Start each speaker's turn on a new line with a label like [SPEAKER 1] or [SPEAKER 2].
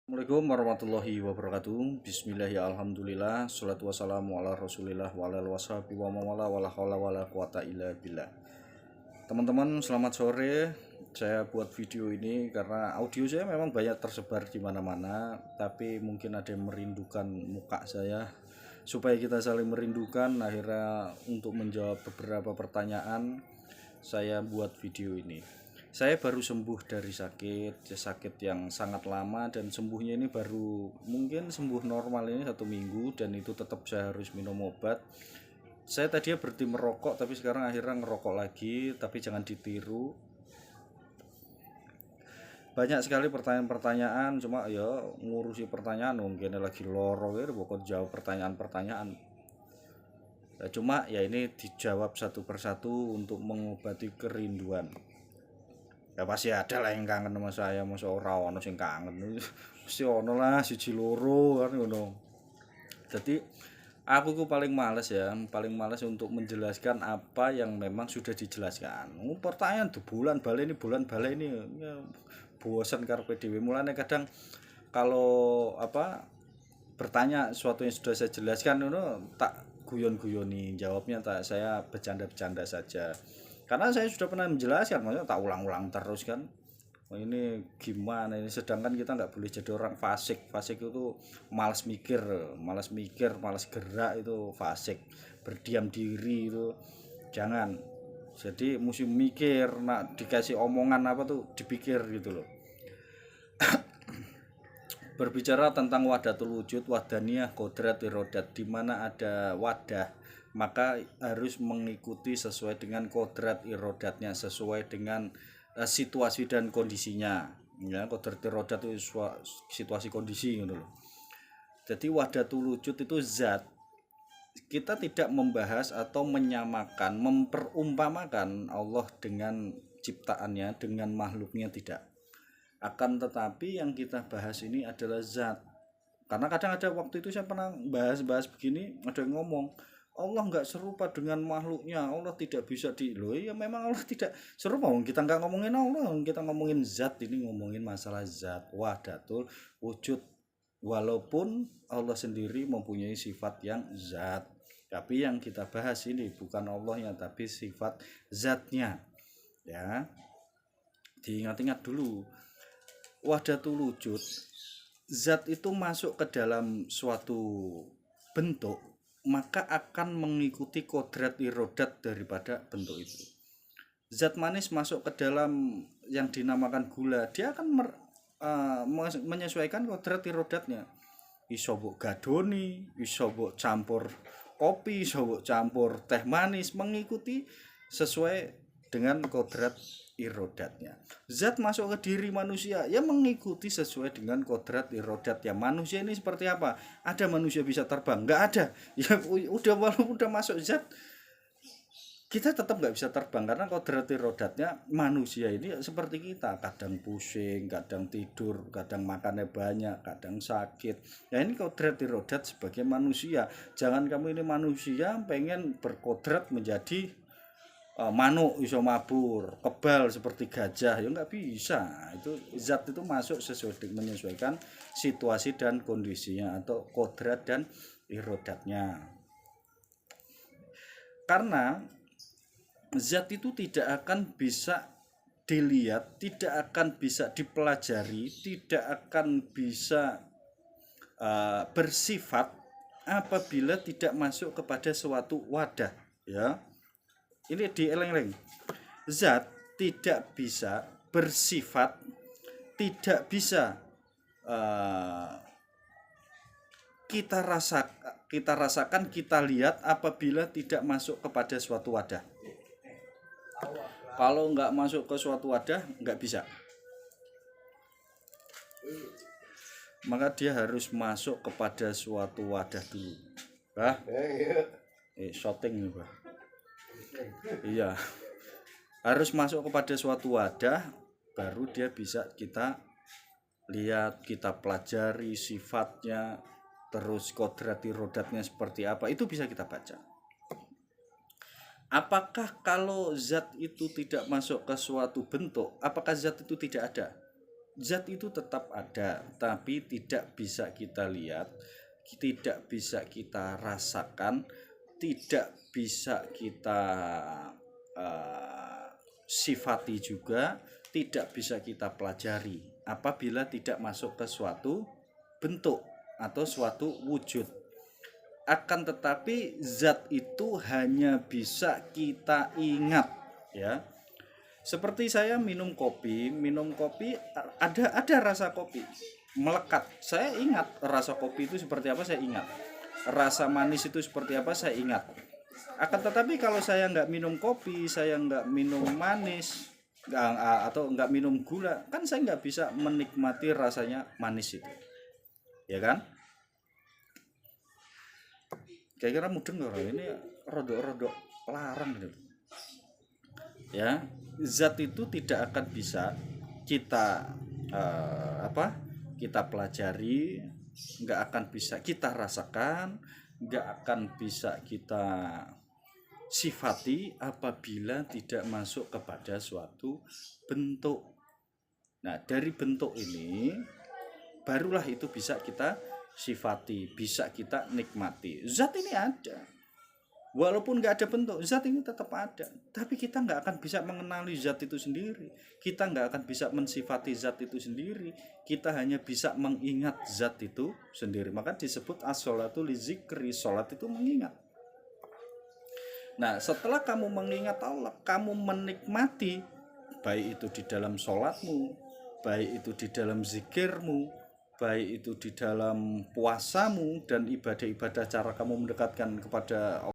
[SPEAKER 1] Assalamualaikum warahmatullahi wabarakatuh. Bismillah ya alhamdulillah. Salatu wassalamu ala rasulillah wa ala washabi wa mawala wala hawla wala quwata illa billah. Teman-teman selamat sore. Saya buat video ini karena audio saya memang banyak tersebar di mana-mana, tapi mungkin ada yang merindukan muka saya. Supaya kita saling merindukan, akhirnya untuk menjawab beberapa pertanyaan saya buat video ini. Saya baru sembuh dari sakit yang sangat lama, dan sembuhnya ini baru mungkin sembuh normal ini 1 minggu, dan itu tetap saya harus minum obat. Saya tadinya berhenti merokok, tapi sekarang akhirnya ngerokok lagi, tapi jangan ditiru. Banyak sekali pertanyaan-pertanyaan, cuma ya ngurusi pertanyaan mungkin lagi loro ya, pokok jawab pertanyaan-pertanyaan. Ya, cuma ya ini dijawab satu persatu untuk mengobati kerinduan. Ya pasti ada lah yang kangen sama saya, masa ora ono sing kangen. Mesti ono lah siji loro kan ngono. Jadi aku ku paling males untuk menjelaskan apa yang memang sudah dijelaskan. Pertanyaan tuh bulan balik ini ya, bosan karepe dhewe. Mulane kadang kalau bertanya sesuatu yang sudah saya jelaskan ngono tak guyon-guyoni, jawabnya tak saya bercanda-bercanda saja. Karena saya sudah pernah menjelaskan, maksudnya tak ulang-ulang terus kan. Ini gimana ini, sedangkan kita nggak boleh jadi orang fasik. Fasik itu malas mikir, malas gerak, itu fasik. Berdiam diri itu jangan. Jadi mesti mikir, nak dikasih omongan apa tuh dipikir gitu loh. Berbicara tentang wahdatul wujud, wahdaniyah, kodrat, irodat, di mana ada wadah maka harus mengikuti sesuai dengan kodrat irodatnya, sesuai dengan situasi dan kondisinya. Ya, kodrat irodat itu situasi kondisi gitu loh. Jadi wahdatul wujud itu zat. Kita tidak membahas atau menyamakan, memperumpamakan Allah dengan ciptaannya, dengan makhluknya, tidak. Akan tetapi yang kita bahas ini adalah zat. Karena kadang ada waktu itu saya pernah bahas begini, ada yang ngomong Allah nggak serupa dengan makhluknya, Allah tidak bisa ya memang Allah tidak serupa. Kita nggak ngomongin Allah, kita ngomongin zat. Ini ngomongin masalah zat, wahdatul wujud. Walaupun Allah sendiri mempunyai sifat yang zat, tapi yang kita bahas ini bukan Allahnya, tapi sifat zatnya. Ya, diingat-ingat dulu. Wahdatul wujud, zat itu masuk ke dalam suatu bentuk, maka akan mengikuti kodrat irodat daripada bentuk itu. Zat manis masuk ke dalam yang dinamakan gula, dia akan menyesuaikan kodrat irodatnya. Iso mbok gadoni, iso mbok campur kopi, iso mbok campur teh manis, mengikuti sesuai dengan kodrat irodatnya. Zat masuk ke diri manusia, ya mengikuti sesuai dengan kodrat irodatnya. Manusia ini seperti apa? Ada manusia bisa terbang? Nggak ada. Ya udah, walaupun udah masuk zat, kita tetap nggak bisa terbang karena kodrat irodatnya. Manusia ini seperti kita, kadang pusing, kadang tidur, kadang makannya banyak, kadang sakit. Ya ini kodrat irodat sebagai manusia. Jangan kamu ini manusia pengen berkodrat menjadi manuk iso mabur, kebal seperti gajah, ya nggak bisa. Itu zat itu masuk sesuai menyesuaikan situasi dan kondisinya, atau kodrat dan irodatnya. Karena zat itu tidak akan bisa dilihat, tidak akan bisa dipelajari, tidak akan bisa bersifat apabila tidak masuk kepada suatu wadah. Ya, ini dieleng-eleng. Zat tidak bisa bersifat, tidak bisa kita rasakan, kita lihat apabila tidak masuk kepada suatu wadah. Kalau nggak masuk ke suatu wadah, nggak bisa. Maka dia harus masuk kepada suatu wadah dulu. Shooting nih, Bah. Iya, harus masuk kepada suatu wadah, baru dia bisa kita lihat, kita pelajari sifatnya, terus kodrat irodatnya seperti apa, itu bisa kita baca. Apakah kalau zat itu tidak masuk ke suatu bentuk, apakah zat itu tidak ada? Zat itu tetap ada, tapi tidak bisa kita lihat, tidak bisa kita rasakan, tidak bisa kita sifati juga, tidak bisa kita pelajari apabila tidak masuk ke suatu bentuk atau suatu wujud. Akan tetapi zat itu hanya bisa kita ingat, ya. Seperti saya minum kopi ada rasa kopi melekat. Saya ingat rasa kopi itu seperti apa, saya ingat. Rasa manis itu seperti apa, saya ingat. Akan tetapi kalau saya nggak minum kopi, saya nggak minum manis, atau nggak minum gula, kan saya nggak bisa menikmati rasanya manis itu, ya kan? Kira-kira mudeng loh ini, rodok-rodok larang gitu ya. Zat itu tidak akan bisa kita kita pelajari, nggak akan bisa kita rasakan, nggak akan bisa kita sifati apabila tidak masuk kepada suatu bentuk. Nah, dari bentuk ini barulah itu bisa kita sifati, bisa kita nikmati. Zat ini ada, walaupun nggak ada bentuk, zat ini tetap ada. Tapi kita nggak akan bisa mengenali zat itu sendiri. Kita nggak akan bisa mensifati zat itu sendiri. Kita hanya bisa mengingat zat itu sendiri. Maka disebut as-sholatu li zikri, sholat itu mengingat. Nah, setelah kamu mengingat Allah, kamu menikmati, baik itu di dalam sholatmu, baik itu di dalam zikirmu, baik itu di dalam puasamu dan ibadah-ibadah cara kamu mendekatkan kepada Allah.